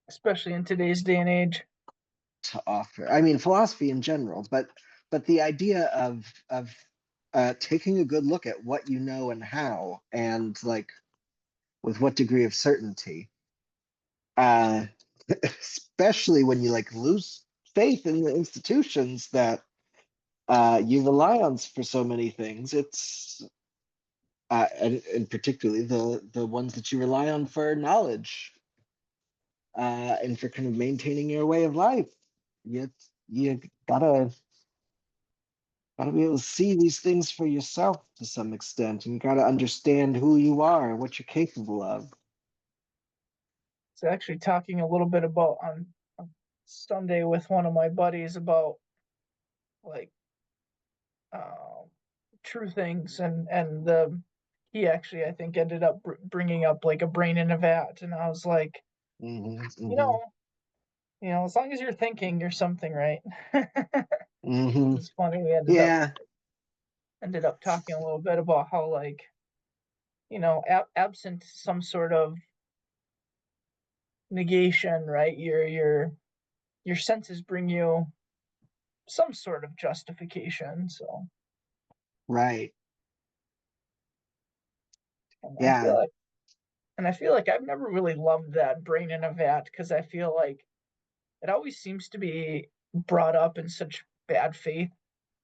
especially in today's day and age. to offer. I mean, philosophy in general, but the idea of taking a good look at what you know and how, and like with what degree of certainty. Uh, especially when you like lose faith in the institutions that you rely on for so many things. It's and particularly the ones that you rely on for knowledge and for kind of maintaining your way of life. You gotta be able to see these things for yourself to some extent, and you gotta understand who you are and what you're capable of. So actually talking a little bit about on Sunday with one of my buddies about like um, true things and the he actually I think ended up bringing up like a brain in a vat, and I was like, Hmm. you Hmm. know, as long as you're thinking, you're something, right? Hmm. It's funny we Yeah. ended up talking a little bit about how like absent some sort of negation, right? Your senses bring you some sort of justification. So Right. and I feel Yeah. like and I feel like I've never really loved that brain in a vat because I feel like it always seems to be brought up in such bad faith.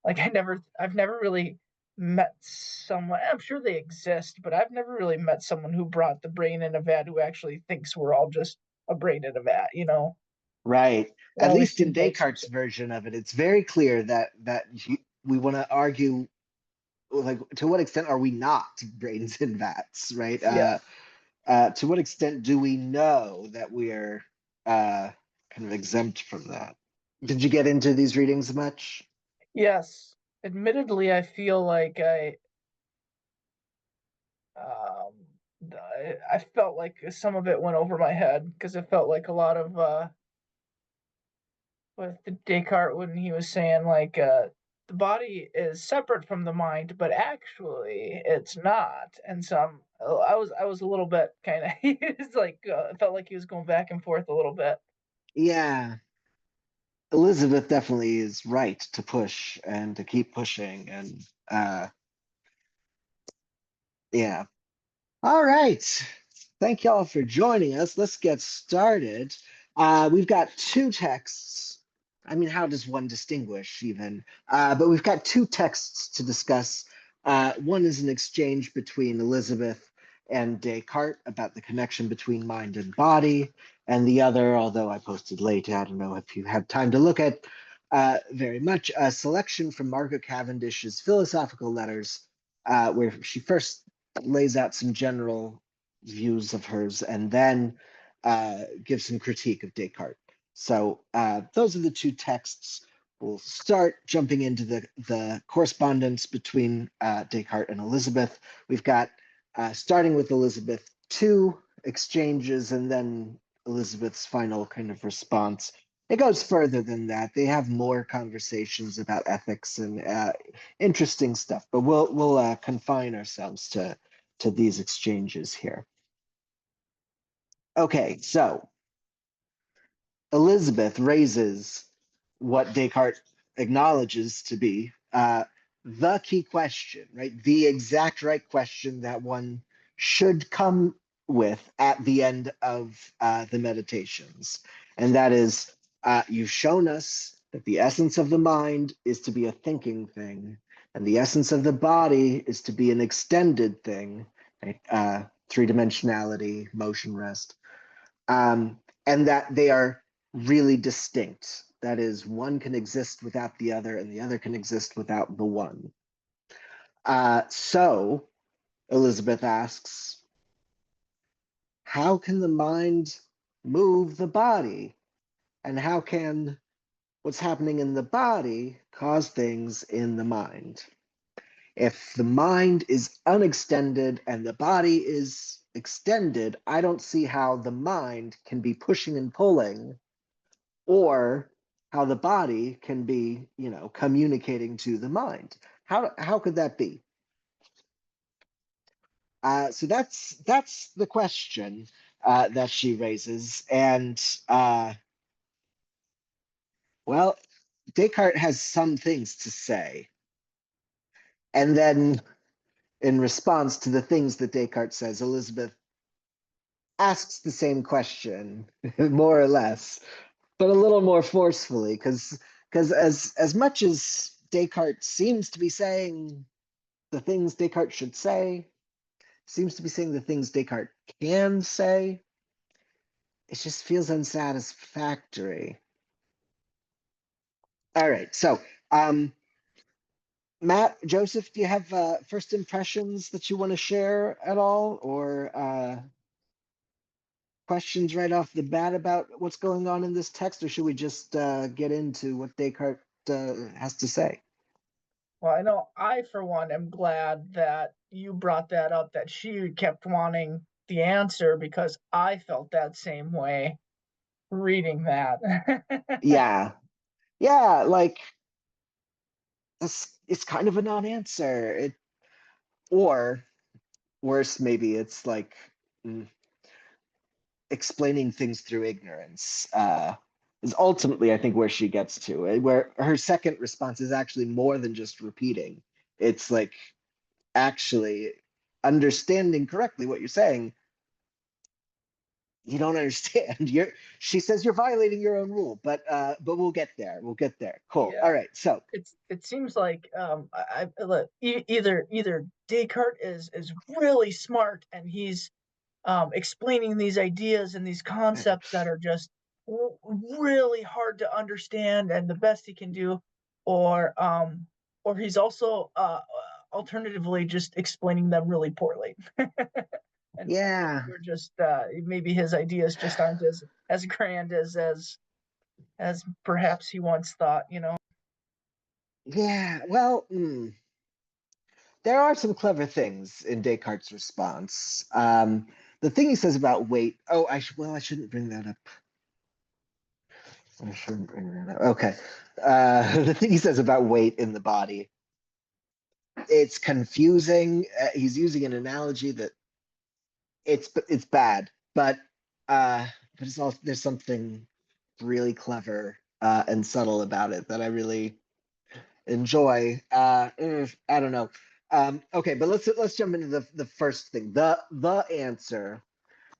Like I've never really met someone. I'm sure they exist, but I've never really met someone who brought the brain in a vat who actually thinks we're all just a brain in a vat. Right. It At always least in seems like Descartes' version of it, it's very clear we want to argue, like, to what extent are we not brains in vats, right? yeah. To what extent do we know that we're kind of exempt from that? Did you get into these readings much? Yes. Admittedly, I feel like um I felt like some of it went over my head because it felt like a lot of with Descartes when he was saying like the body is separate from the mind, but actually it's not. And so I was a little bit kind of he was like felt like he was going back and forth a little bit. Yeah. Elizabeth definitely is right to push and to keep pushing. And yeah. All right. Thank y'all for joining us. Let's get started. We've got two texts. I mean, how does one distinguish even? But we've got two texts to discuss. One is an exchange between Elizabeth and Descartes about the connection between mind and body. And the other, although I posted late, I don't know if you had time to look at very much, a selection from Margaret Cavendish's Philosophical Letters, where she first lays out some general views of hers and then gives some critique of Descartes. So those are the two texts. We'll start jumping into the correspondence between Descartes and Elisabeth. We've got, starting with Elisabeth, two exchanges and then Elisabeth's final kind of response. It goes further than that. They have more conversations about ethics and interesting stuff, but we'll confine ourselves to these exchanges here. Okay, so Elizabeth raises what Descartes acknowledges to be the key question, right? The exact right question that one should come with at the end of the meditations. And that is, you've shown us that the essence of the mind is to be a thinking thing, and the essence of the body is to be an extended thing, right? Three dimensionality, motion, rest. And that they are really distinct. That is, one can exist without the other, and the other can exist without the one. So Elizabeth asks, how can the mind move the body? And how can what's happening in the body cause things in the mind? If the mind is unextended and the body is extended, I don't see how the mind can be pushing and pulling, or how the body can be, communicating to the mind. How could that be? So that's the question. that she raises. And well, Descartes has some things to say. And then in response to the things that Descartes says, Elisabeth asks the same question, more or less, but a little more forcefully, because as much as Descartes seems to be saying the things Descartes should say, seems to be saying the things Descartes can say, it just feels unsatisfactory. All right, so Matt, Joseph, do you have first impressions that you want to share at all, or questions right off the bat about what's going on in this text, or should we just get into what Descartes has to say? Well, I know I, for one, am glad that you brought that up, that she kept wanting the answer because I felt that same way reading that. Yeah, yeah, like it's kind of a non-answer. Or worse, maybe it's like mm, explaining things through ignorance. Is ultimately, I think, where she gets to, where her second response is actually more than just repeating. It's like actually understanding correctly what you're saying. You don't understand. She says you're violating your own rule, but we'll get there. We'll get there. Cool. Yeah, All right. So it seems like look, either Descartes is really smart and he's explaining these ideas and these concepts that are just really hard to understand and the best he can do, or he's also alternatively just explaining them really poorly. And yeah, we're just maybe his ideas just aren't as grand as perhaps he once thought. yeah. Well, there are some clever things in Descartes' response. The thing he says about weight. Oh, I shouldn't bring that up. I shouldn't bring that up. Okay. The thing he says about weight in the body. It's confusing. He's using an analogy that it's bad, uh, but it's also there's something really clever and subtle about it that I really enjoy. I don't know. Okay, but let's jump into the first thing. The answer,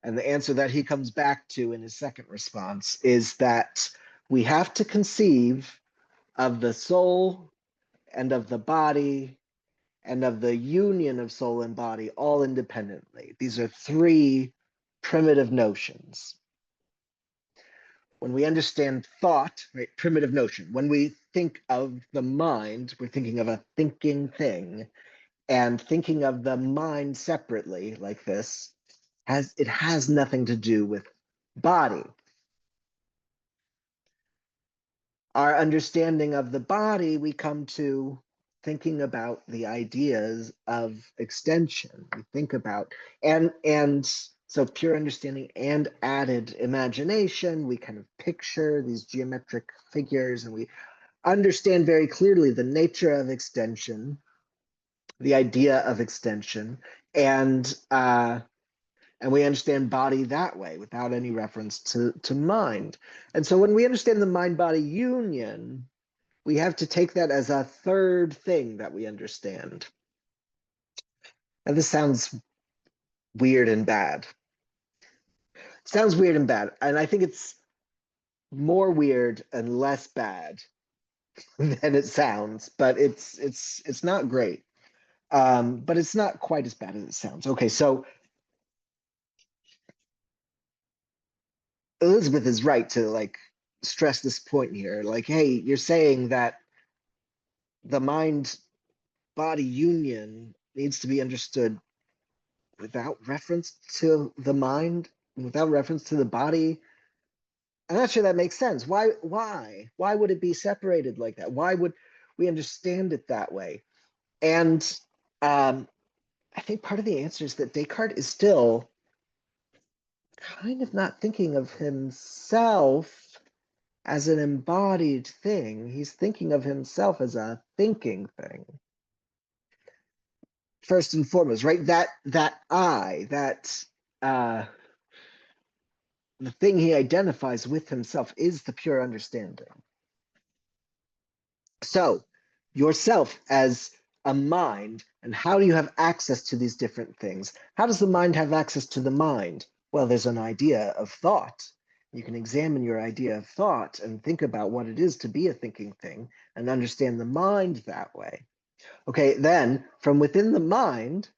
and the answer that he comes back to in his second response is that we have to conceive of the soul and of the body and of the union of soul and body all independently. These are three primitive notions. When we understand thought, right, primitive notion, when we think of the mind, we're thinking of a thinking thing, and thinking of the mind separately like this has nothing to do with body. Our understanding of the body, we come to thinking about the ideas of extension. We think about and so pure understanding and added imagination. We kind of picture these geometric figures, and we understand very clearly the nature of extension, the idea of extension, and and we understand body that way without any reference to mind. And so when we understand the mind body union, we have to take that as a third thing that we understand. And this sounds weird and bad. It sounds weird and bad. And I think it's more weird and less bad than it sounds, but it's not great. But it's not quite as bad as it sounds. Okay, so Elisabeth is right to like stress this point here. Like, hey, you're saying that the mind body union needs to be understood without reference to the mind, without reference to the body. I'm not sure that makes sense. Why would it be separated like that? Why would we understand it that way? And um, I think part of the answer is that Descartes is still kind of not thinking of himself as an embodied thing. He's thinking of himself as a thinking thing. First and foremost, right? That I, that uh the thing he identifies with himself is the pure understanding. So, yourself as a mind, and how do you have access to these different things? How does the mind have access to the mind? Well, there's an idea of thought. You can examine your idea of thought and think about what it is to be a thinking thing and understand the mind that way. Okay, then from within the mind,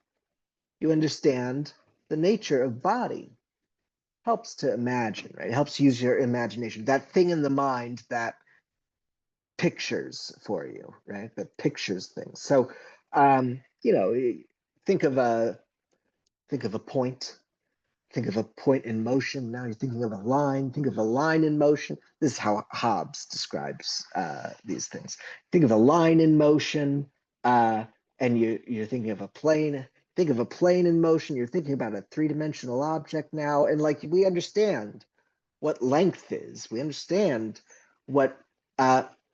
you understand the nature of body. Helps to imagine, right? It helps use your imagination. That thing in the mind that pictures for you, right? That pictures things. So, you know, think of a think of a point. Think of a point in motion. Now you're thinking of a line. Think of a line in motion. This is how Hobbes describes these things. Think of a line in motion, and you're thinking of a plane. Think of a plane in motion. You're thinking about a three-dimensional object now, and like we understand what length is. We understand what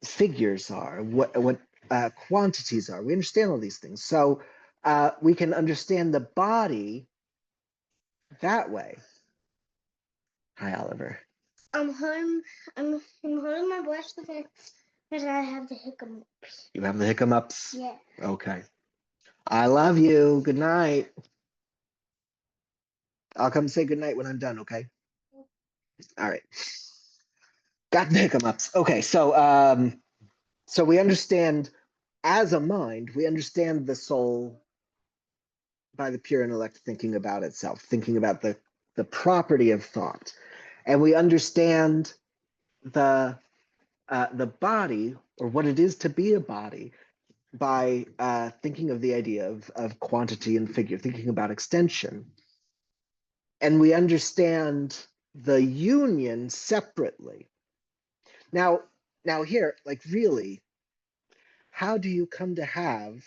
figures are, what quantities are. We understand all these things. So we can understand the body that way. Hi, Oliver. I'm home. I'm holding my breast because I have the hiccups. You have the hiccups? Yeah. Okay. I love you. Good night. I'll come say good night when I'm done, okay? All right. Got the hiccups. Okay, so we understand as a mind, we understand the soul by the pure intellect thinking about itself, thinking about the property of thought. And we understand the body, or what it is to be a body, by thinking of the idea of quantity and figure, thinking about extension. And we understand the union separately. Now here, like really, how do you come to have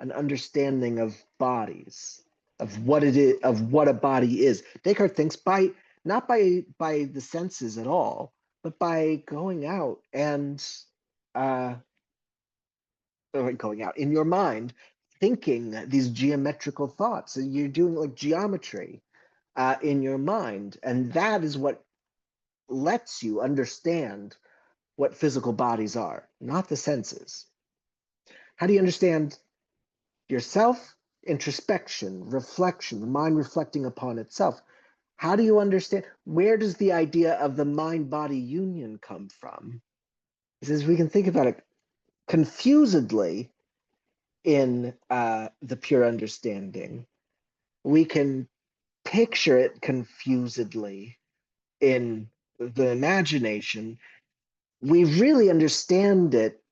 an understanding of bodies, of what it is, of what a body is? Descartes thinks by not by the senses at all, but by going out and going out in your mind, thinking these geometrical thoughts. So you're doing like geometry in your mind, and that is what lets you understand what physical bodies are, not the senses. How do you understand yourself? Introspection, reflection, the mind reflecting upon itself. How do you understand? Where does the idea of the mind-body union come from? He says we can think about it confusedly in the pure understanding. We can picture it confusedly in the imagination. We really understand it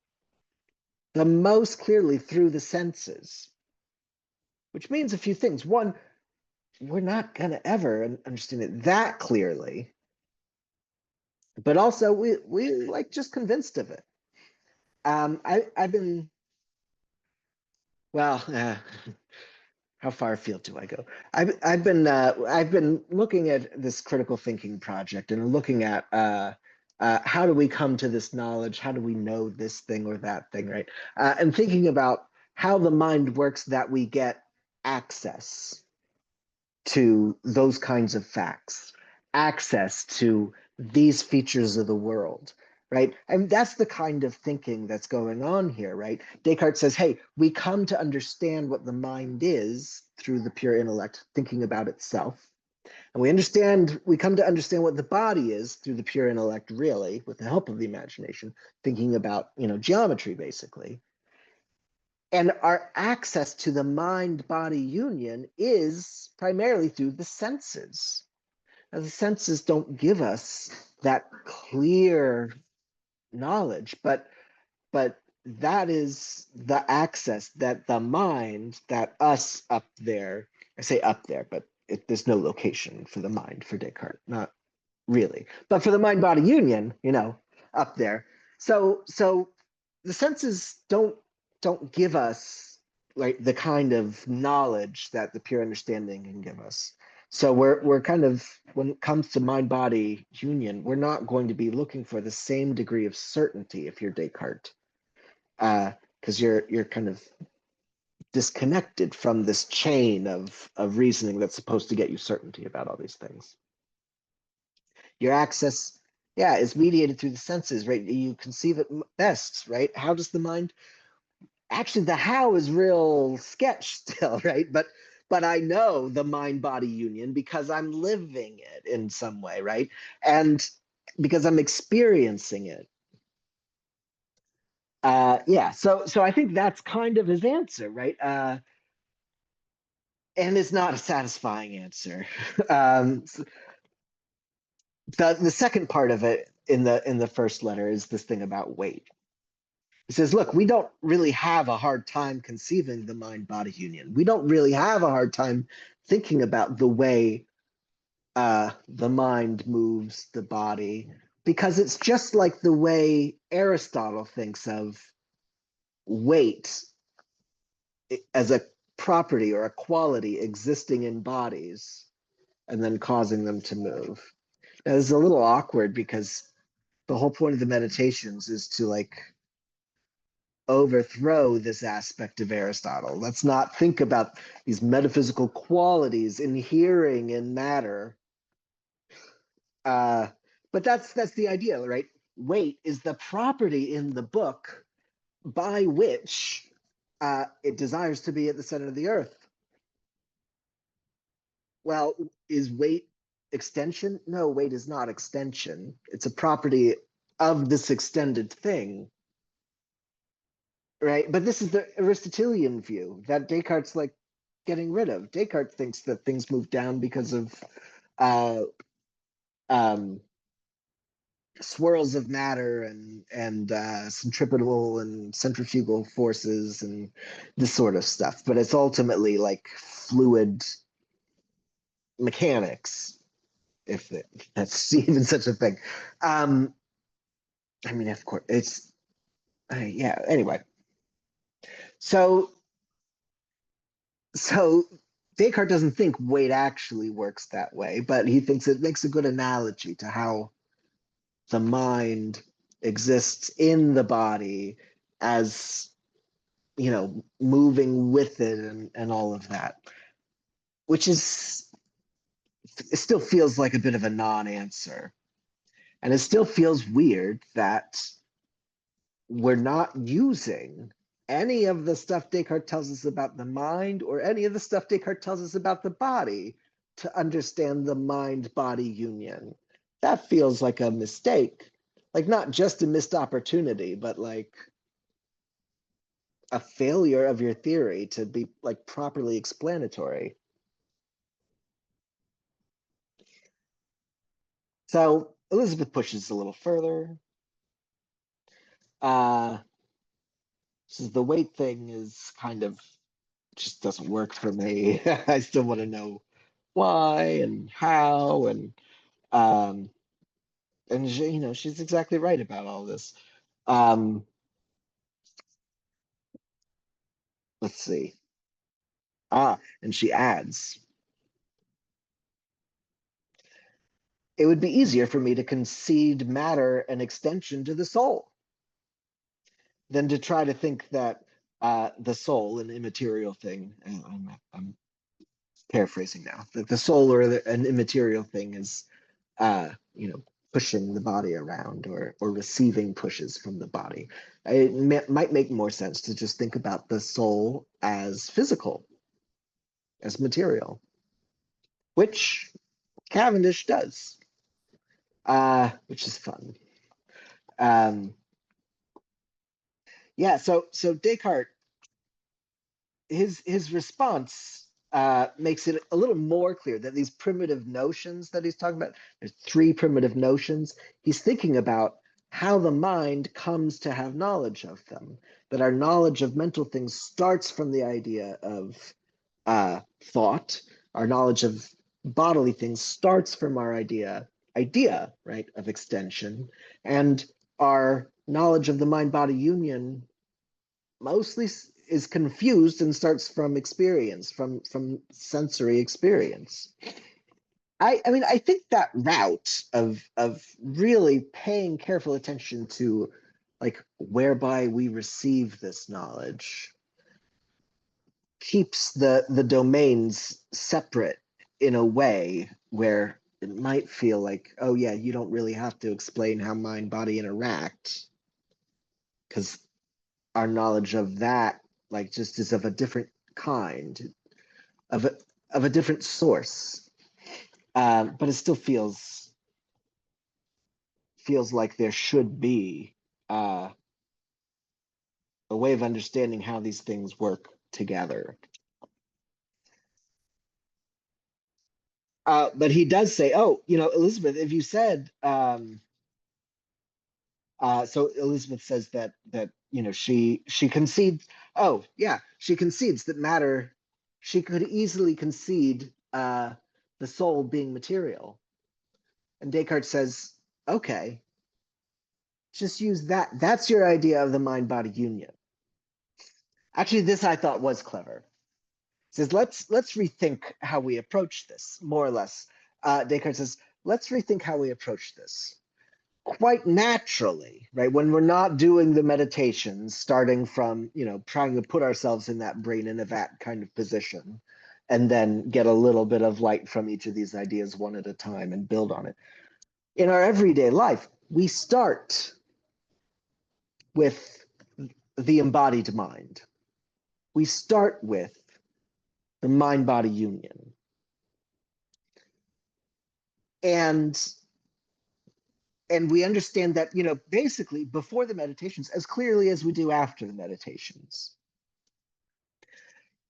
the most clearly through the senses, which means a few things. One, we're not going to ever understand it that clearly, but also we like just convinced of it. I've been, well, how far afield do I go? I've been looking at this critical thinking project and looking at how do we come to this knowledge? How do we know this thing or that thing, right? And thinking about how the mind works that we get access to those kinds of facts, access to these features of the world, right? And that's the kind of thinking that's going on here, right? Descartes says, hey, we come to understand what the mind is through the pure intellect, thinking about itself. And we come to understand what the body is through the pure intellect, really, with the help of the imagination, thinking about, geometry, basically. And our access to the mind-body union is primarily through the senses. Now, the senses don't give us that clear knowledge, but that is the access that the mind, that us up there, I say up there, but there's no location for the mind for Descartes, not really. But for the mind-body union, up there. So the senses don't give us like the kind of knowledge that the pure understanding can give us. So we're kind of, when it comes to mind-body union, we're not going to be looking for the same degree of certainty if you're Descartes, because you're kind of disconnected from this chain of reasoning that's supposed to get you certainty about all these things. Your access, yeah, is mediated through the senses, right? You conceive it best, right? How does the mind? Actually, the how is real sketch still, right? But I know the mind-body union because I'm living it in some way, right? And because I'm experiencing it. Yeah, so I think that's kind of his answer, right? And it's not a satisfying answer. The second part of it in the first letter is this thing about weight. He says, look, we don't really have a hard time conceiving the mind-body union. We don't really have a hard time thinking about the way the mind moves the body, because it's just like the way Aristotle thinks of weight as a property or a quality existing in bodies and then causing them to move. Now, this is a little awkward because the whole point of the meditations is to like overthrow this aspect of Aristotle. Let's not think about these metaphysical qualities inhering in matter. But that's the idea, right? Weight is the property in the book by which it desires to be at the center of the earth. Well, is weight extension? No, weight is not extension. It's a property of this extended thing, right? But this is the Aristotelian view that Descartes like getting rid of. Descartes thinks that things move down because of uh, um, swirls of matter and centripetal and centrifugal forces and this sort of stuff. But it's ultimately like fluid mechanics, if that's even such a thing. I mean, of course, it's yeah. Anyway, so so Descartes doesn't think weight actually works that way, but he thinks it makes a good analogy to how the mind exists in the body as, you know, moving with it and all of that, which is, it still feels like a bit of a non-answer. And it still feels weird that we're not using any of the stuff Descartes tells us about the mind or any of the stuff Descartes tells us about the body to understand the mind-body union. That feels like a mistake. Like not just a missed opportunity, but like a failure of your theory to be like properly explanatory. So Elisabeth pushes a little further. Says the weight thing is kind of just doesn't work for me. I still want to know why and how um and she, you know, she's exactly right about all this. Um let's see. And she adds, it would be easier for me to concede matter an extension to the soul than to try to think that the soul, an immaterial thing, I'm paraphrasing now, that the soul or an immaterial thing is, you know, pushing the body around or receiving pushes from the body. It might make more sense to just think about the soul as physical, as material, which Cavendish does, which is fun. Yeah, so Descartes, his response makes it a little more clear that these primitive notions that he's talking about, there's three primitive notions. He's thinking about how the mind comes to have knowledge of them, that our knowledge of mental things starts from the idea of thought. Our knowledge of bodily things starts from our idea, right, of extension. And our knowledge of the mind-body union mostly is confused and starts from experience, from sensory experience. I mean, I think that route of really paying careful attention to like whereby we receive this knowledge keeps the domains separate in a way where it might feel like, oh yeah, you don't really have to explain how mind body interact, because our knowledge of that like just is of a different kind, of a different source. But it still feels like there should be uh, a way of understanding how these things work together. But he does say, oh, Elisabeth, if you said, so Elisabeth says that she concedes. Oh yeah, she concedes that matter. She could easily concede the soul being material, and Descartes says, okay, just use that. That's your idea of the mind-body union. Actually, this I thought was clever. It says let's rethink how we approach this, more or less. Descartes says, let's rethink how we approach this. Quite naturally, right? When we're not doing the meditations, starting from, trying to put ourselves in that brain in a vat kind of position, and then get a little bit of light from each of these ideas one at a time and build on it. In our everyday life, we start with the embodied mind. We start with the mind-body union. And we understand that, basically before the meditations, as clearly as we do after the meditations.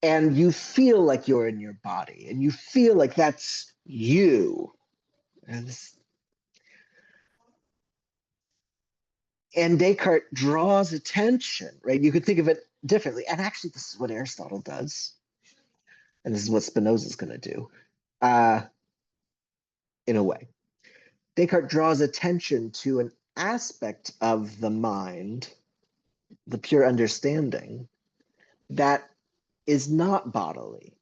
And you feel like you're in your body, and you feel like that's you. And Descartes draws attention, right? You could think of it differently. And actually, this is what Aristotle does. And this is what Spinoza is going to do, in a way. Descartes draws attention to an aspect of the mind, the pure understanding, that is not bodily.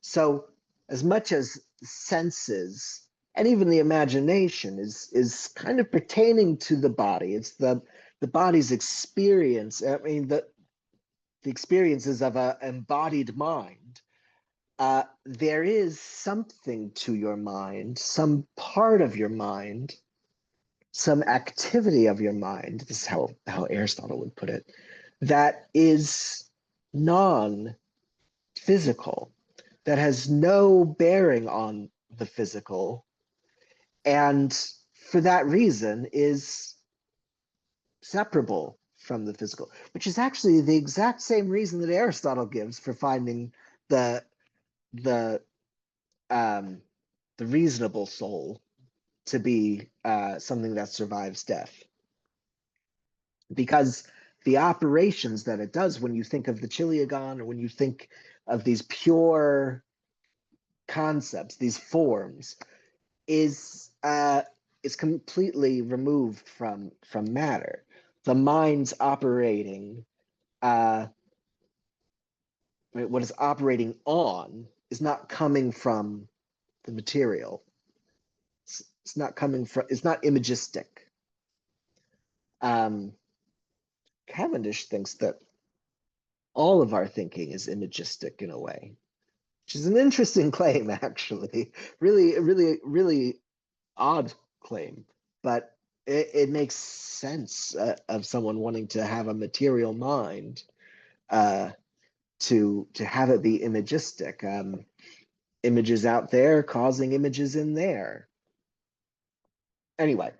So, as much as senses and even the imagination is kind of pertaining to the body, it's the body's experience. I mean, the experiences of an embodied mind. There is something to your mind, some part of your mind, some activity of your mind. This is how Aristotle would put it, that is non-physical, that has no bearing on the physical, and for that reason is separable from the physical, which is actually the exact same reason that Aristotle gives for finding the the um, the reasonable soul to be something that survives death, because the operations that it does when you think of the Chiliagon, or when you think of these pure concepts, these forms, is completely removed from matter. The mind's operating, what is operating on, is not coming from the material. It's not coming from. It's not imagistic. Um, Cavendish thinks that all of our thinking is imagistic in a way, which is an interesting claim, actually. Really, really, really odd claim, but it makes sense of someone wanting to have a material mind, to have it be imagistic. Images out there causing images in there. Anyway,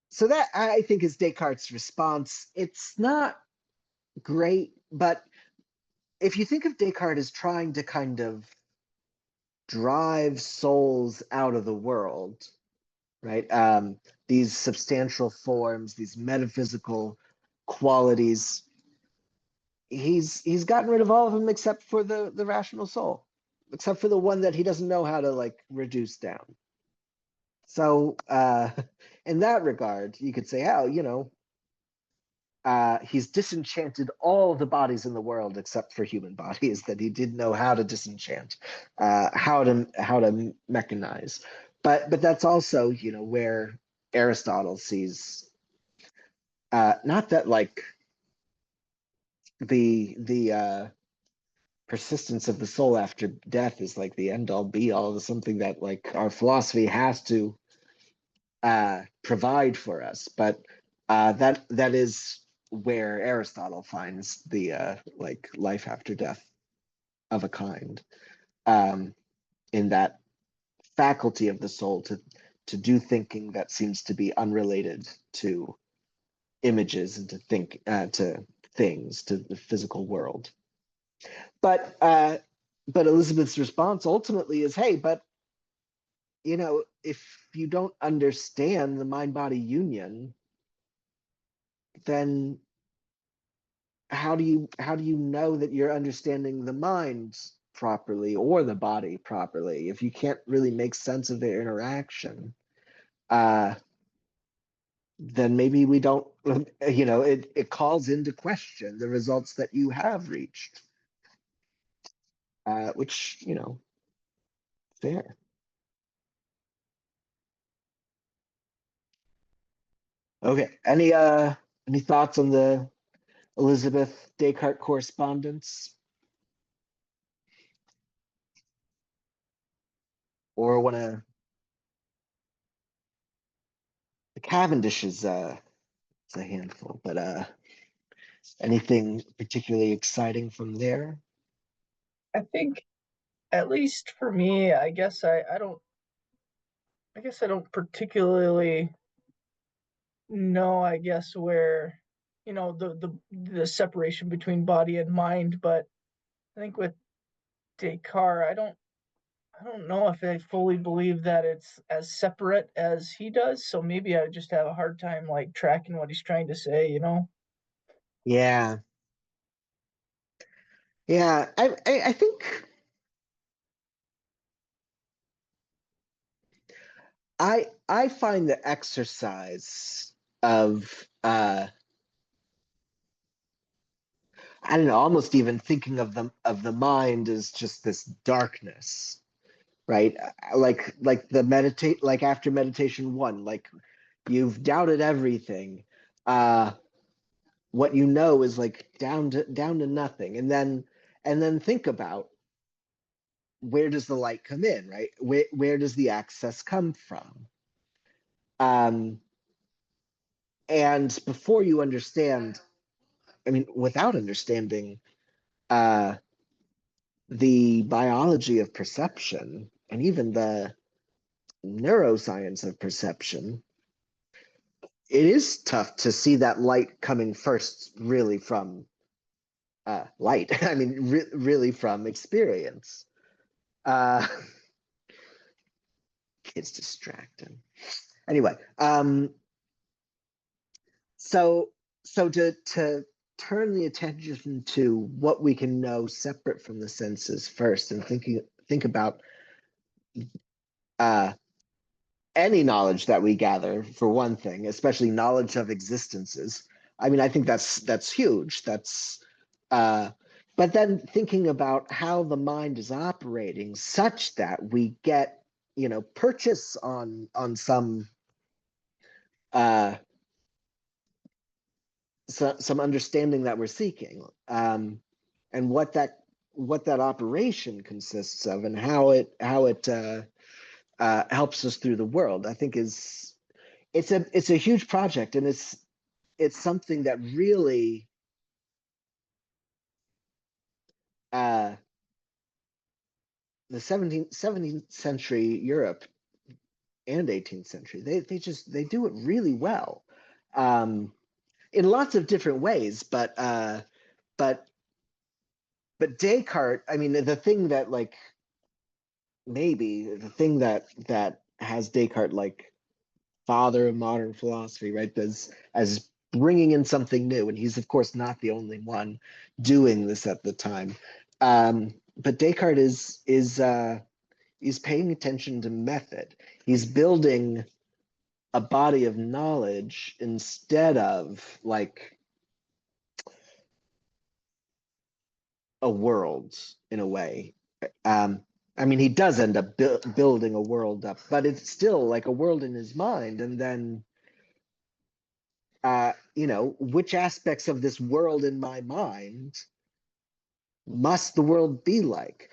so that I think is Descartes' response. It's not great, but if you think of Descartes as trying to kind of drive souls out of the world, right? These substantial forms, these metaphysical qualities, he's gotten rid of all of them except for the rational soul, except for the one that he doesn't know how to like reduce down. So in that regard, you could say, oh, he's disenchanted all the bodies in the world except for human bodies that he didn't know how to disenchant, how to mechanize. But that's also, where Aristotle sees, not that like the persistence of the soul after death is like the end all be all of something that like our philosophy has to provide for us. But that is where Aristotle finds the like life after death of a kind, in that faculty of the soul to do thinking that seems to be unrelated to images and to things, to the physical world. But Elizabeth's response ultimately is, hey, but if you don't understand the mind body union, then how do you know that you're understanding the mind properly or the body properly if you can't really make sense of their interaction? Then maybe we don't, it calls into question the results that you have reached, which, fair. Okay. Any thoughts on the Elizabeth Descartes correspondence? Or want to, the Cavendish is it's a handful, but anything particularly exciting from there? I think, at least for me, I guess I don't particularly know, I guess, where, the separation between body and mind, but I think with Descartes, I don't know if I fully believe that it's as separate as he does. So maybe I just have a hard time like tracking what he's trying to say. Yeah. Yeah. I think I find the exercise of I don't know, almost even thinking of the mind as just this darkness, right? Like the meditate, like after meditation one, like you've doubted everything. What you know is like down to nothing, and then think about where does the light come in, right? Where does the access come from? Um, and before you understand, I mean, without understanding uh, the biology of perception and even the neuroscience of perception, it is tough to see that light coming first, really from light. I mean, really from experience. Uh, kids distracting. Anyway, so to turn the attention to what we can know separate from the senses first, and think about uh, any knowledge that we gather, for one thing, especially knowledge of existences. I mean, I think that's huge. Uh, but then thinking about how the mind is operating such that we get, purchase on uh, some understanding that we're seeking, and what that operation consists of, and how it helps us through the world. I think it's a huge project, and it's something that really uh, the 17th century Europe and 18th century, they do it really well, um, in lots of different ways. But but Descartes, I mean, the thing that like maybe the thing that has Descartes like father of modern philosophy, right? As bringing in something new, and he's of course not the only one doing this at the time. But Descartes is paying attention to method. He's building a body of knowledge instead of like a world in a way. Um, I mean, he does end up building a world up, but it's still like a world in his mind. And then, which aspects of this world in my mind must the world be like?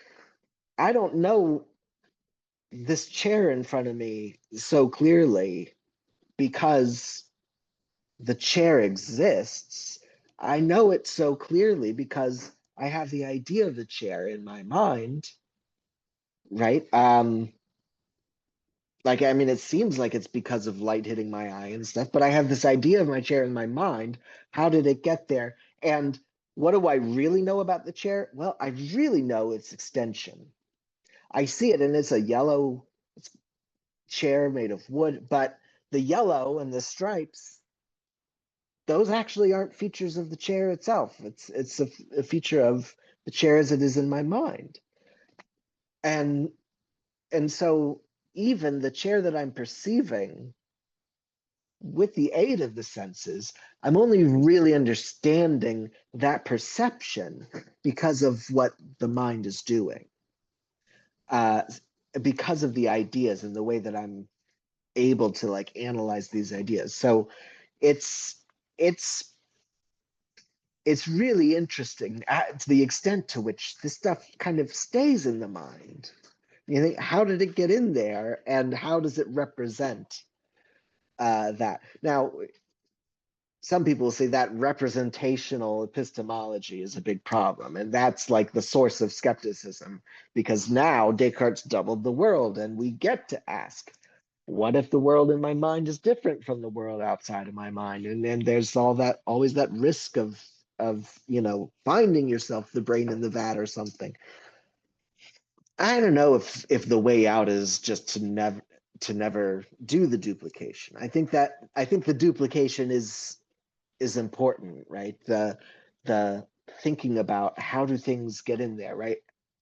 I don't know this chair in front of me so clearly because the chair exists. I know it so clearly because I have the idea of the chair in my mind, right? Like, I mean, it seems like it's because of light hitting my eye and stuff, but I have this idea of my chair in my mind. How did it get there? And what do I really know about the chair? Well, I really know its extension. I see it, and it's a yellow chair made of wood, but the yellow and the stripes, those actually aren't features of the chair itself. It's a feature of the chair as it is in my mind. And so even the chair that I'm perceiving with the aid of the senses, I'm only really understanding that perception because of what the mind is doing, uh, because of the ideas and the way that I'm able to like analyze these ideas. So it's it's it's really interesting to the extent to which this stuff kind of stays in the mind. You think, how did it get in there, and how does it represent that? Now, some people say that representational epistemology is a big problem, and that's like the source of skepticism, because now Descartes doubled the world, and we get to ask, what if the world in my mind is different from the world outside of my mind? And then there's always that risk of finding yourself the brain in the vat or something. I don't know if the way out is just to never do the duplication. I think the duplication is important, right? The thinking about how do things get in there, right?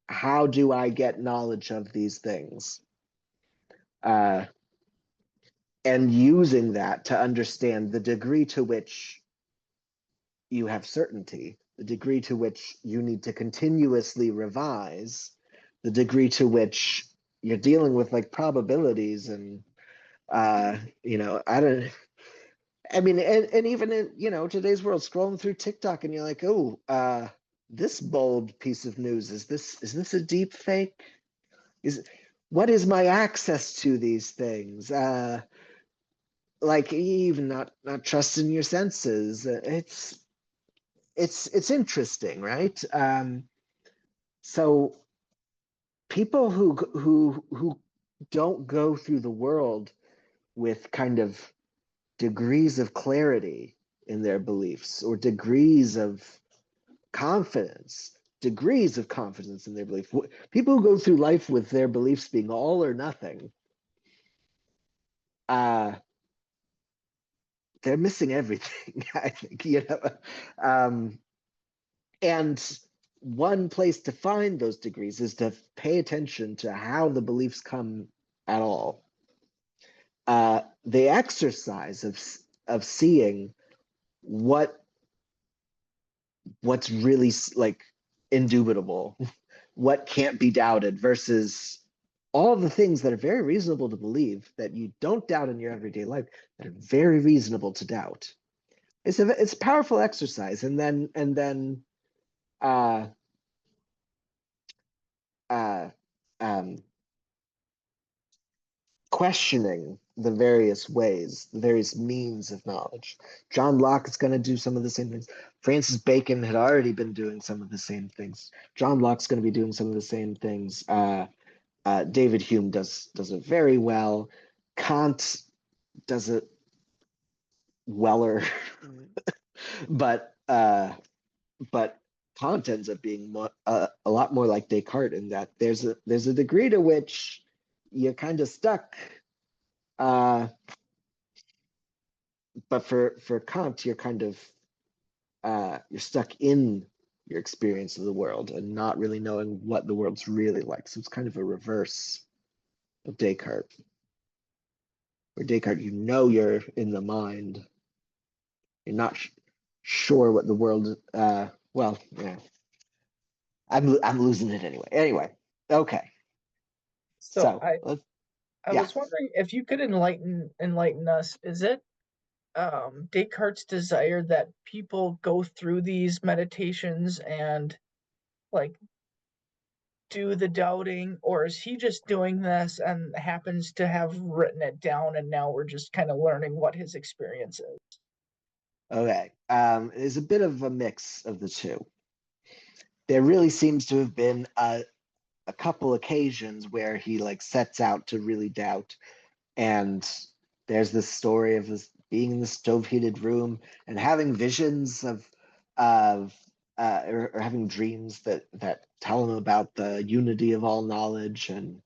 How do I get knowledge of these things? Uh, and using that to understand the degree to which you have certainty, the degree to which you need to continuously revise, the degree to which you're dealing with like probabilities and I don't I mean, and even in today's world, scrolling through TikTok, and you're like, oh, this bold piece of news, is this a deep fake? Is What is my access to these things? Like even not trusting your senses. It's interesting, right? So people who don't go through the world with kind of degrees of clarity in their beliefs or degrees of confidence in their belief. People who go through life with their beliefs being all or nothing, uh, they're missing everything, I think. And one place to find those degrees is to pay attention to how the beliefs come at all. The exercise of seeing what's really like indubitable, what can't be doubted, versus all the things that are very reasonable to believe that you don't doubt in your everyday life, that are very reasonable to doubt. It's a powerful exercise, and then uh, uh, um, questioning the various ways, the various means of knowledge. John Locke is going to do some of the same things. Francis Bacon had already been doing some of the same things. John Locke's going to be doing some of the same things. David Hume does it very well. Kant does it weller, but Kant ends up being a lot more like Descartes in that there's a degree to which you're kind of stuck. But for Kant, you're kind of you're stuck in your experience of the world and not really knowing what the world's really like. So it's kind of a reverse of Descartes. Where Descartes, you're in the mind. You're not sure what the world. Well, yeah. I'm losing it anyway. Anyway, okay. So So I yeah. was wondering if you could enlighten us. Is it Descartes' desire that people go through these meditations and like do the doubting, or is he just doing this and happens to have written it down and now we're just kind of learning what his experience is? Okay. There's a bit of a mix of the two. There really seems to have been a couple occasions where he like sets out to really doubt, and there's this story of this being in the stove heated room and having visions of or having dreams that tell him about the unity of all knowledge, and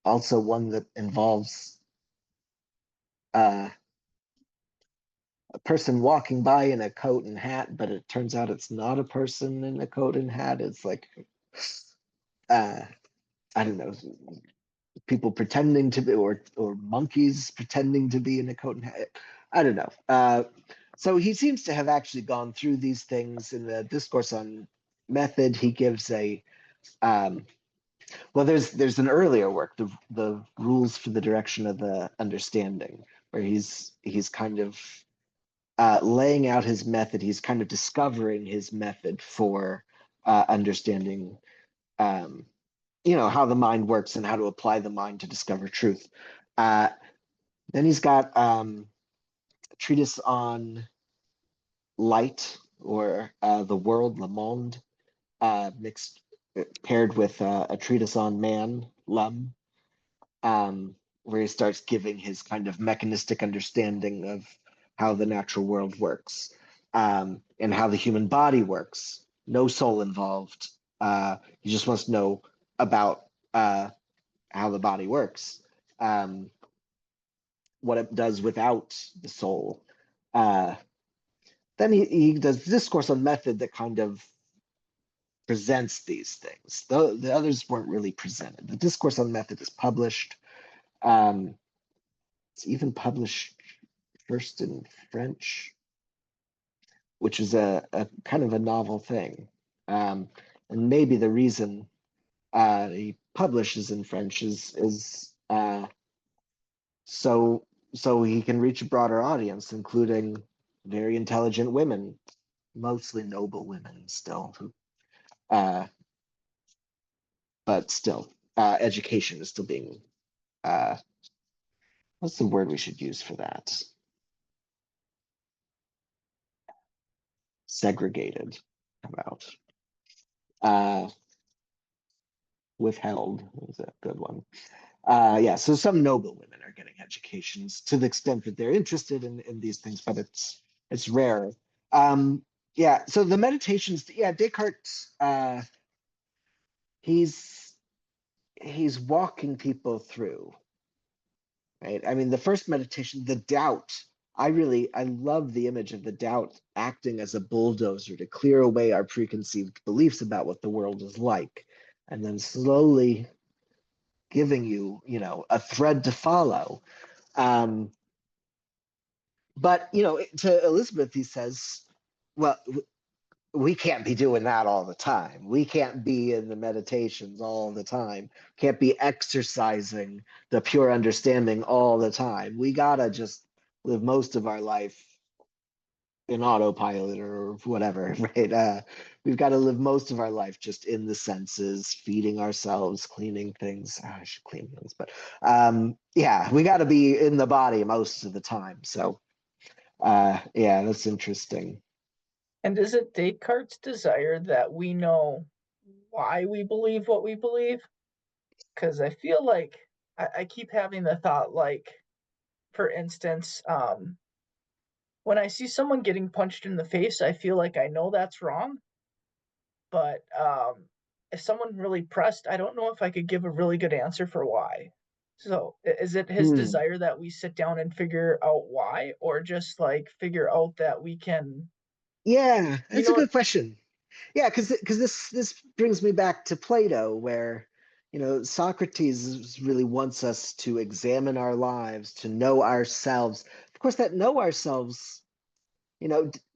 also one that involves uh, a person walking by in a coat and hat, but it turns out it's not a person in a coat and hat. It's like uh, I don't know, people pretending to be, or monkeys pretending to be in a coat and hat. I don't know. So he seems to have actually gone through these things in the discourse on method. He gives a well, there's an earlier work, the rules for the direction of the understanding, where he's kind of laying out his method. He's kind of discovering his method for understanding how the mind works and how to apply the mind to discover truth. Uh, then he's got a treatise on light, or the world, Le Monde, mixed paired with a treatise on man, L'Homme, where he starts giving his kind of mechanistic understanding of how the natural world works, and how the human body works. No soul involved. He just wants to know about how the body works, um, what it does without the soul. Uh, then he does discourse on method that kind of presents these things. The others weren't really presented. The discourse on method is published. Um, it's even published first in French, which is a kind of a novel thing. And maybe the reason he publishes in French is so he can reach a broader audience, including very intelligent women, mostly noble women still, uh, but still, education is still being uh, what's the word we should use for that? Segregated. How about withheld is a good one. Yeah, so some noble women are getting educations to the extent that they're interested in these things, but it's rare. Um, yeah, so the meditations, yeah, Descartes, he's walking people through, right? I mean, the first meditation, the doubt, I love the image of the doubt acting as a bulldozer to clear away our preconceived beliefs about what the world is like, and then slowly giving you, a thread to follow. Um, but to Elisabeth, he says, well, we can't be doing that all the time. We can't be in the meditations all the time. Can't be exercising the pure understanding all the time. We gotta just live most of our life in autopilot or whatever, right? We've got to live most of our life just in the senses, feeding ourselves, cleaning things. I should clean things, but yeah, we got to be in the body most of the time. So yeah, that's interesting. And is it Descartes' desire that we know why we believe what we believe? Because I feel like I keep having the thought, like, for instance, when I see someone getting punched in the face, I feel like I know that's wrong. But if someone really pressed, I don't know if I could give a really good answer for why. So is it his Hmm. desire that we sit down and figure out why, or just like figure out that we can, Yeah, you that's a know, good question. Yeah, because this brings me back to Plato, where Socrates really wants us to examine our lives, to know ourselves. Of course, that know ourselves,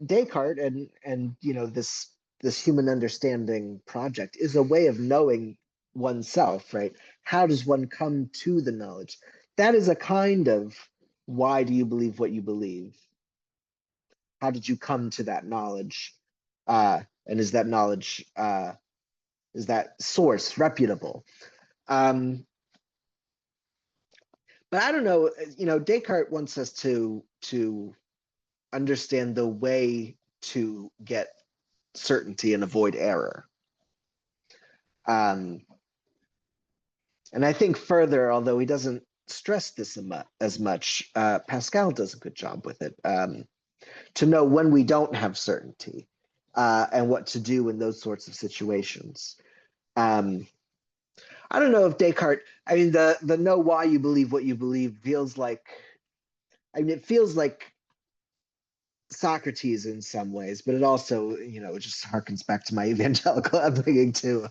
Descartes and this human understanding project is a way of knowing oneself, right? How does one come to the knowledge? That is a kind of why do you believe what you believe? How did you come to that knowledge? And is that knowledge, is that source reputable? But I don't know, Descartes wants us to understand the way to get certainty and avoid error. And I think further, although he doesn't stress this as much, Pascal does a good job with it, to know when we don't have certainty and what to do in those sorts of situations. I don't know if Descartes, I mean, the know why you believe what you believe feels like, I mean, it feels like Socrates in some ways, but it also, it just harkens back to my evangelical upbringing too.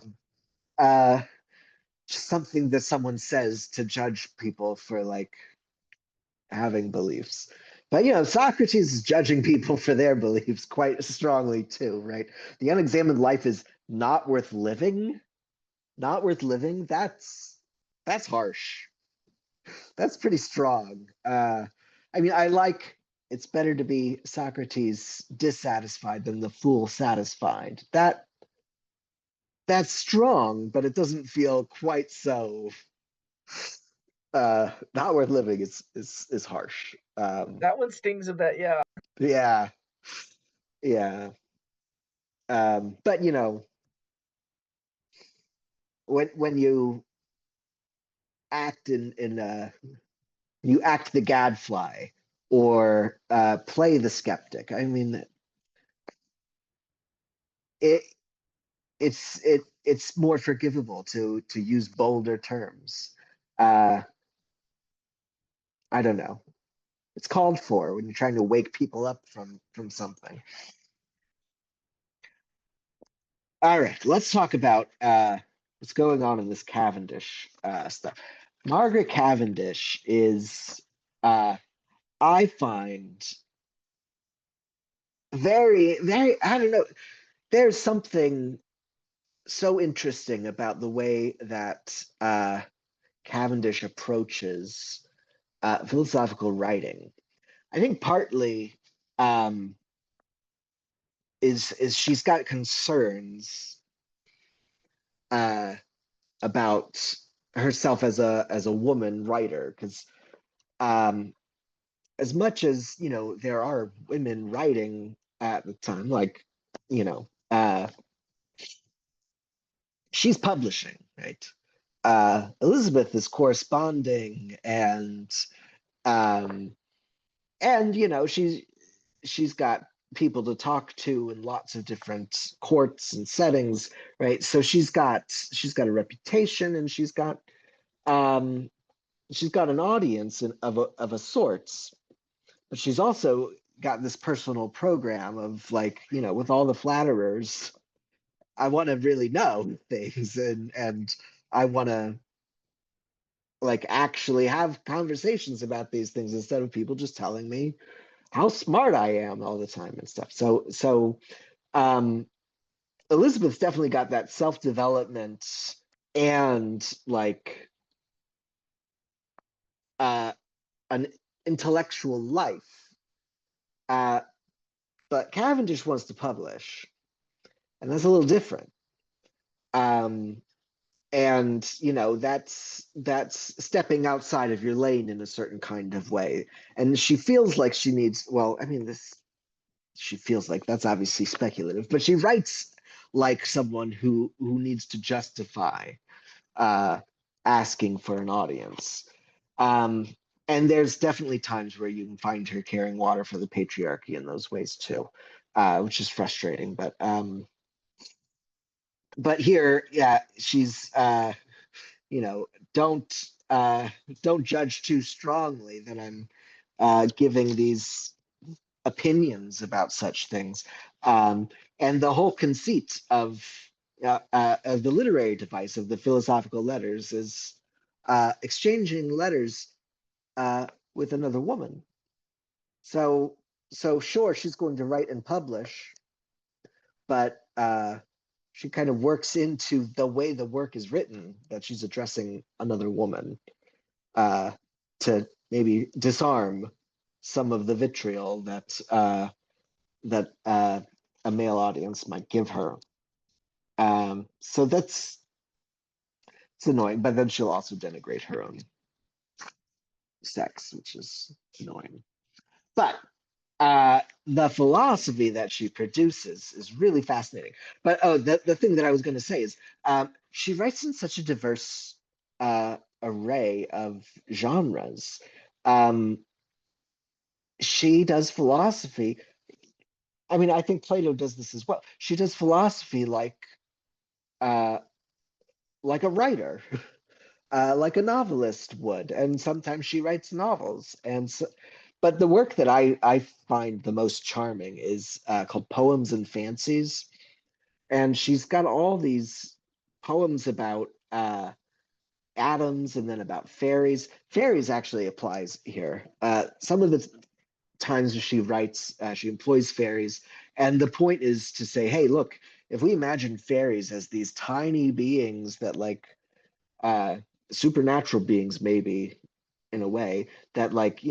Just something that someone says to judge people for like having beliefs. But Socrates is judging people for their beliefs quite strongly too, right? The unexamined life is not worth living. Not worth living. That's harsh. That's pretty strong. I mean, I like it's better to be Socrates dissatisfied than the fool satisfied. That's strong, but it doesn't feel quite so not worth living is harsh. That one stings a bit, yeah. Yeah. Yeah. But when you act you act the gadfly or play the skeptic, I mean it's more forgivable to use bolder terms. I don't know. It's called for when you're trying to wake people up from something. All right, let's talk about what's going on in this Cavendish stuff. Margaret Cavendish is, I find, very, very, I don't know, there's something so interesting about the way that Cavendish approaches philosophical writing. I think partly is she's got concerns about herself as a woman writer, because as much as there are women writing at the time, like she's publishing, right? Elisabeth is corresponding, um, and she's got people to talk to in lots of different courts and settings, right? So she's got a reputation, and she's got an audience of a sorts, but she's also got this personal program of like, with all the flatterers, I want to really know things, and I want to like actually have conversations about these things instead of people just telling me how smart I am all the time and stuff. So Elisabeth's definitely got that self-development and like an intellectual life. But Cavendish wants to publish, and that's a little different. And that's stepping outside of your lane in a certain kind of way. And she feels like she needs, well, I mean, she feels like that's obviously speculative, but she writes like someone who needs to justify asking for an audience. And there's definitely times where you can find her carrying water for the patriarchy in those ways too, which is frustrating. But here, yeah, she's don't judge too strongly that I'm giving these opinions about such things. And the whole conceit of the literary device of the philosophical letters is exchanging letters with another woman. So sure, she's going to write and publish, but she kind of works into the way the work is written that she's addressing another woman to maybe disarm some of the vitriol that a male audience might give her. So it's annoying, but then she'll also denigrate her own sex, which is annoying. But the philosophy that she produces is really fascinating. But the thing that I was going to say is she writes in such a diverse array of genres. Um, she does philosophy. I mean, I think Plato does this as well. She does philosophy uh, like a writer, like a novelist would, and sometimes she writes novels. And so, but the work that I find the most charming is called Poems and Fancies, and she's got all these poems about atoms and then about fairies. Fairies actually applies here. Some of the times she writes, she employs fairies, and the point is to say, hey, look, if we imagine fairies as these tiny beings that like uh, supernatural beings, maybe in a way that like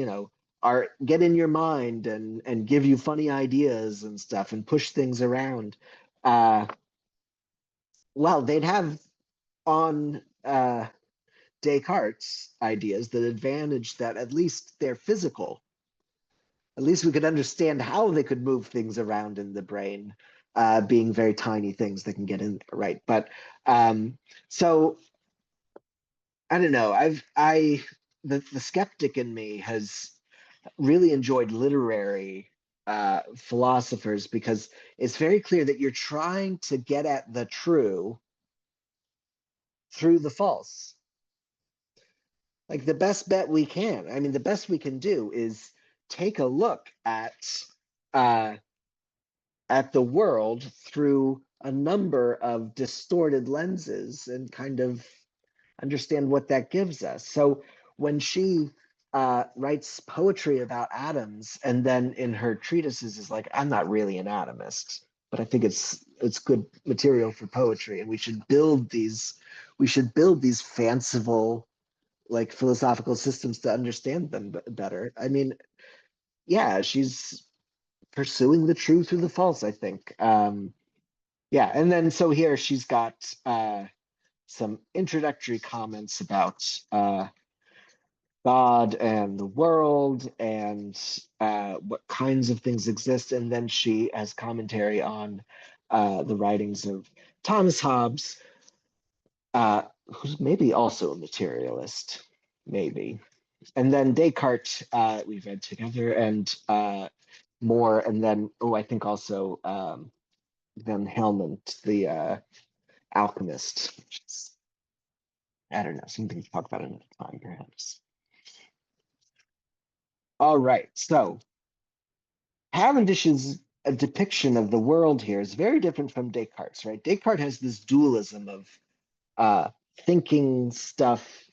are get in your mind and give you funny ideas and stuff and push things around. Uh, well, they'd have on Descartes' ideas the advantage that at least they're physical. At least we could understand how they could move things around in the brain, being very tiny things that can get in there, right? But so I don't know. The skeptic in me has really enjoyed literary philosophers because it's very clear that you're trying to get at the true through the false. Like the best bet we can. I mean, the best we can do is take a look uh, at the world through a number of distorted lenses and kind of understand what that gives us. So when she writes poetry about atoms, and then in her treatises is like, I'm not really an atomist, but I think it's good material for poetry, and we should build these fanciful like philosophical systems to understand them better. I mean, yeah, she's pursuing the true through the false, I think. Yeah, and then so here she's got some introductory comments about God and the world and what kinds of things exist. And then she has commentary on the writings of Thomas Hobbes, who's maybe also a materialist, maybe. And then Descartes, we read together, and more. And then, I think also Van Helmont, the alchemist. Which is, I don't know, something to talk about another time, perhaps. All right, so Cavendish's depiction of the world here is very different from Descartes', right? Descartes has this dualism of uh, thinking stuff,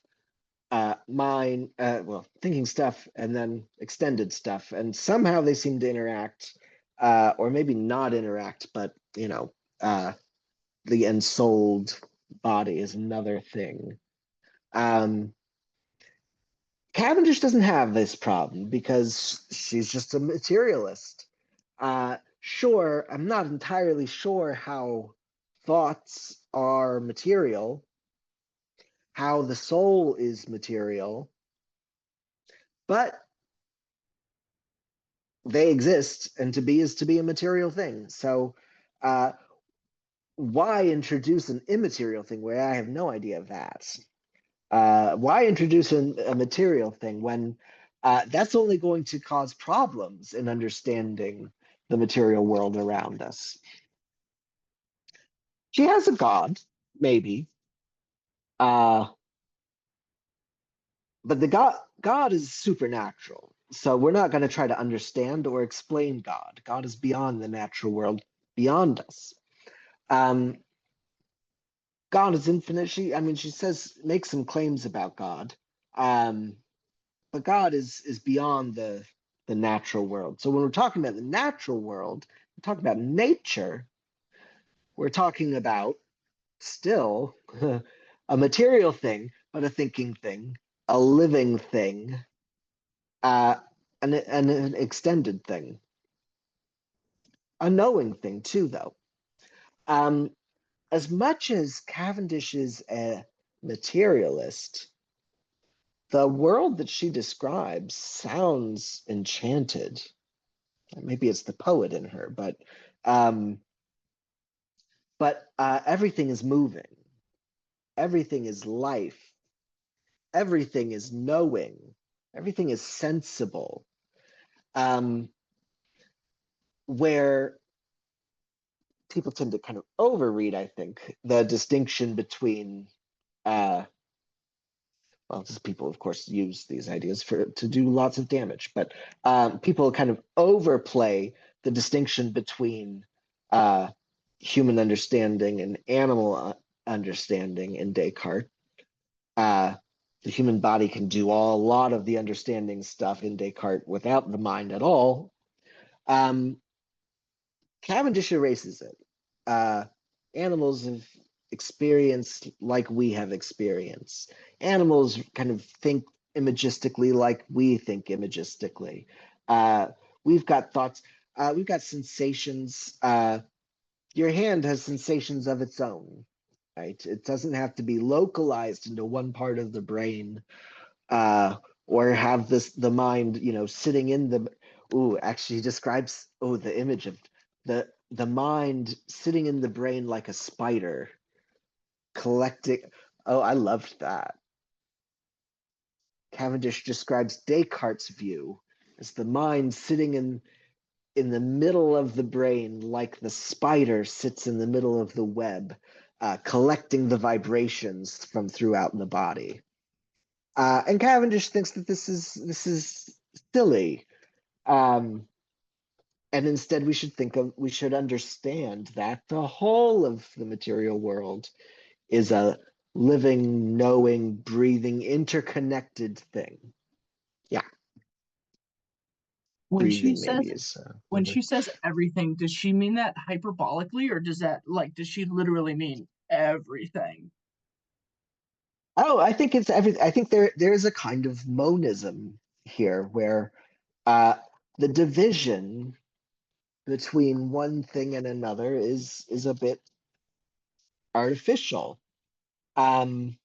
thinking stuff and then extended stuff, and somehow they seem to interact, or maybe not interact, but the ensouled body is another thing. Cavendish doesn't have this problem because she's just a materialist. Sure, I'm not entirely sure how thoughts are material, how the soul is material, but they exist, and to be is to be a material thing. So, why introduce an immaterial thing where I have no idea of that? Why introduce a material thing when that's only going to cause problems in understanding the material world around us? She has a god, maybe, uh, but the God is supernatural. So we're not going to try to understand or explain God. God is beyond the natural world, beyond us. Um, God is infinite. She says makes some claims about God, um, but God is beyond the natural world. So when we're talking about the natural world, we're talking about nature. We're talking about still a material thing, but a thinking thing, a living thing, uh, an extended thing. a knowing thing too, though. As much as Cavendish is a materialist, the world that she describes sounds enchanted. Maybe it's the poet in her, um, but everything is moving. Everything is life. Everything is knowing. Everything is sensible. Where people tend to kind of overread, I think, the distinction between well, just people, of course, use these ideas to do lots of damage, but people kind of overplay the distinction between human understanding and animal understanding in Descartes. The human body can do a lot of the understanding stuff in Descartes without the mind at all. Cavendish erases it. Animals have experienced like we have experienced. Animals kind of think imagistically like we think imagistically. We've got thoughts, we've got sensations. Your hand has sensations of its own, right? It doesn't have to be localized into one part of the brain, or have the mind, sitting in the. Ooh, actually, he describes the image of the mind sitting in the brain like a spider, collecting. Oh, I loved that. Cavendish describes Descartes' view as the mind sitting in the middle of the brain, like the spider sits in the middle of the web, collecting the vibrations from throughout the body. And Cavendish thinks that this is silly. And instead, we should understand that the whole of the material world is a living, knowing, breathing, interconnected thing. Yeah, When she breathing says maybe is. when she says everything, does she mean that hyperbolically, or does she literally mean everything? Oh, I think it's everything. I think there's a kind of monism here where uh, the division between one thing and another is a bit artificial, um,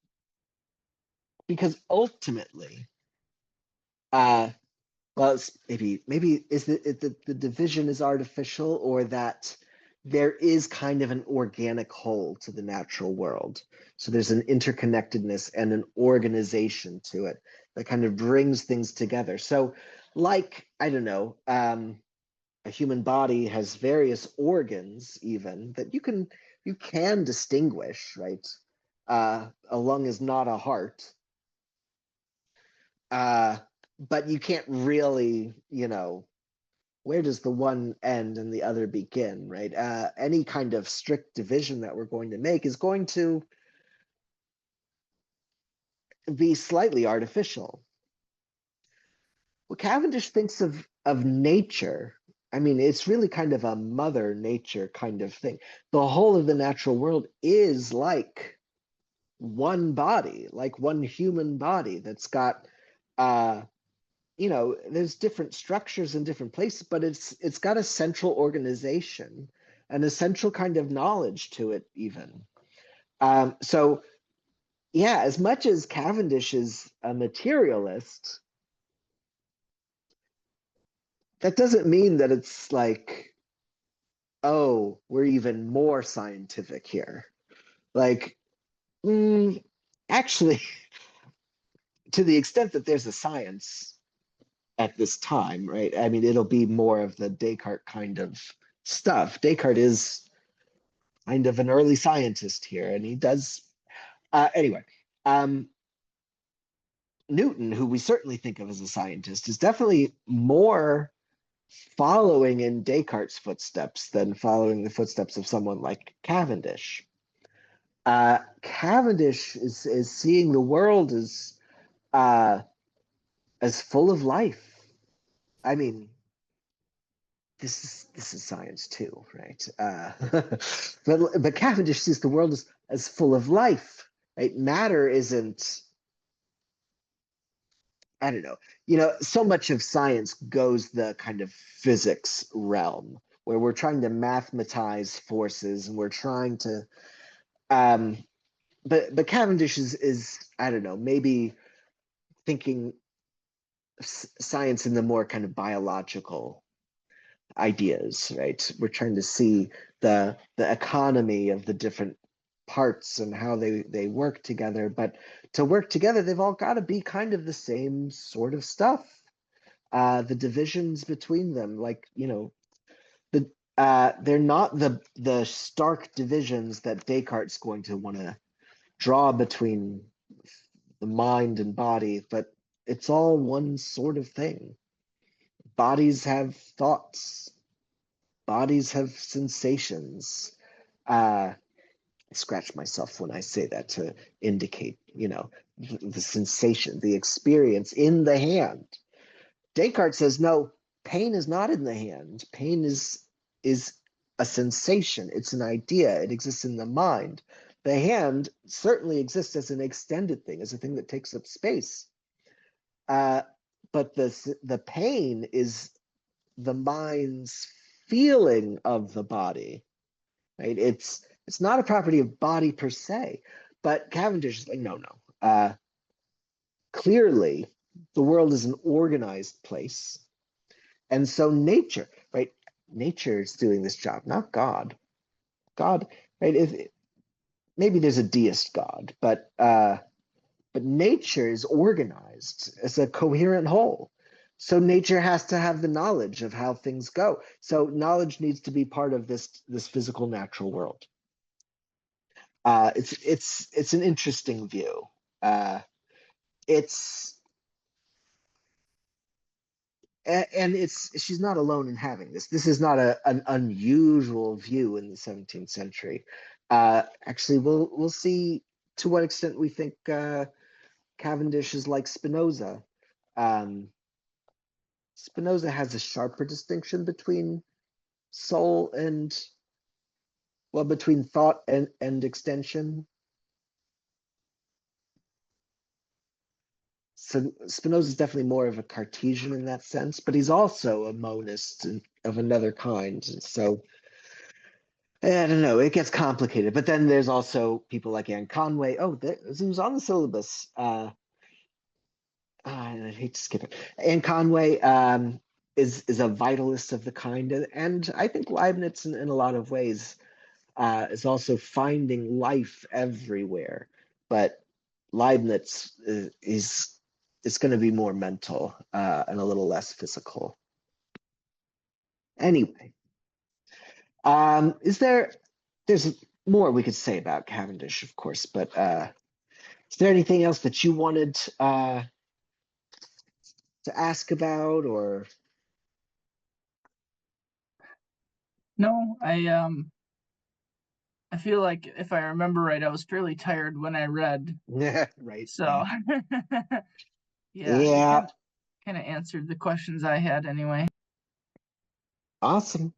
because ultimately, uh, well, it's maybe is the division is artificial, or that there is kind of an organic whole to the natural world. So there's an interconnectedness and an organization to it that kind of brings things together. So, like, I don't know, a human body has various organs, even that you can distinguish, right? A lung is not a heart, uh, but you can't really, where does the one end and the other begin, right? Any kind of strict division that we're going to make is going to be slightly artificial. What Cavendish thinks of nature, I mean, it's really kind of a mother nature kind of thing. The whole of the natural world is like one body, like one human body that's got there's different structures in different places, but it's got a central organization and a central kind of knowledge to it even. So yeah, as much as Cavendish is a materialist, that doesn't mean that it's like, oh, we're even more scientific here. Like, actually, to the extent that there's a science at this time, right? I mean, it'll be more of the Descartes kind of stuff. Descartes is kind of an early scientist here, and he does. Anyway, um, Newton, who we certainly think of as a scientist, is definitely more following in Descartes' footsteps than following the footsteps of someone like Cavendish. Cavendish is seeing the world as full of life. I mean, this is science too, right? But Cavendish sees the world as full of life. Right? Matter isn't. I don't know. So much of science goes the kind of physics realm. where we're trying to mathematize forces, and we're trying to but Cavendish is I don't know, maybe thinking science in the more kind of biological ideas, right? We're trying to see the economy of the different parts and how they work together, but to work together they've all got to be kind of the same sort of stuff. The divisions between them, like, you know, they're not the stark divisions that Descartes is going to want to draw between the mind and body, but it's all one sort of thing. Bodies have thoughts, bodies have sensations. I scratch myself when I say that to indicate, you know, the sensation, the experience in the hand. Descartes says, no, pain is not in the hand. Pain is a sensation. It's an idea. It exists in the mind. The hand certainly exists as an extended thing, as a thing that takes up space. But the pain is the mind's feeling of the body, right? It's not a property of body per se. But Cavendish is like, no. Clearly, the world is an organized place. And so nature, right? Nature is doing this job, not God. God, right? Maybe there's a deist God, but nature is organized as a coherent whole. So nature has to have the knowledge of how things go. So knowledge needs to be part of this physical natural world. It's an interesting view. She's not alone in having this. This is not an unusual view in the 17th century. Actually, we'll see to what extent we think Cavendish is like Spinoza. Spinoza has a sharper distinction between soul and, well, between thought and extension. So Spinoza is definitely more of a Cartesian in that sense, but he's also a monist of another kind. So I don't know, it gets complicated. But then there's also people like Anne Conway. Oh, this was on the syllabus. I hate to skip it. Anne Conway is a vitalist of the kind, and I think Leibniz, in a lot of ways, is also finding life everywhere. But Leibniz is going to be more mental and a little less physical. Anyway, there's more we could say about Cavendish, of course, but is there anything else that you wanted to ask about, or? No, I feel like if I remember right, I was fairly tired when I read. Right. So yeah, it Yeah. kind of answered the questions I had anyway. Awesome.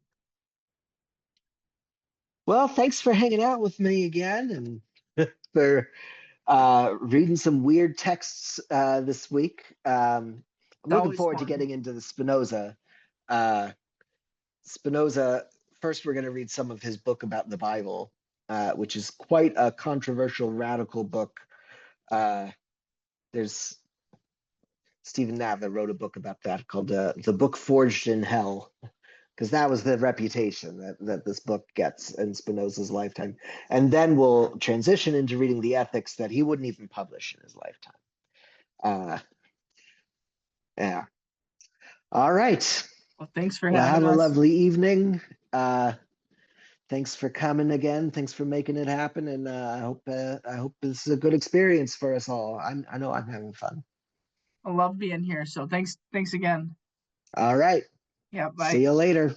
Well, thanks for hanging out with me again and for reading some weird texts this week. I'm looking Always forward to fun. getting into the Spinoza. Spinoza, first we're going to read some of his book about the Bible, which is quite a controversial, radical book. There's Stephen Nava wrote a book about that called The Book Forged in Hell, because that was the reputation that this book gets in Spinoza's lifetime. And then we'll transition into reading the ethics that he wouldn't even publish in his lifetime. Yeah. All right. Well, thanks for Well, have having a us. lovely evening. Thanks for coming again. Thanks for making it happen. And I hope this is a good experience for us all. I know I'm having fun. I love being here. So thanks again. All right. Yeah, See bye. you later.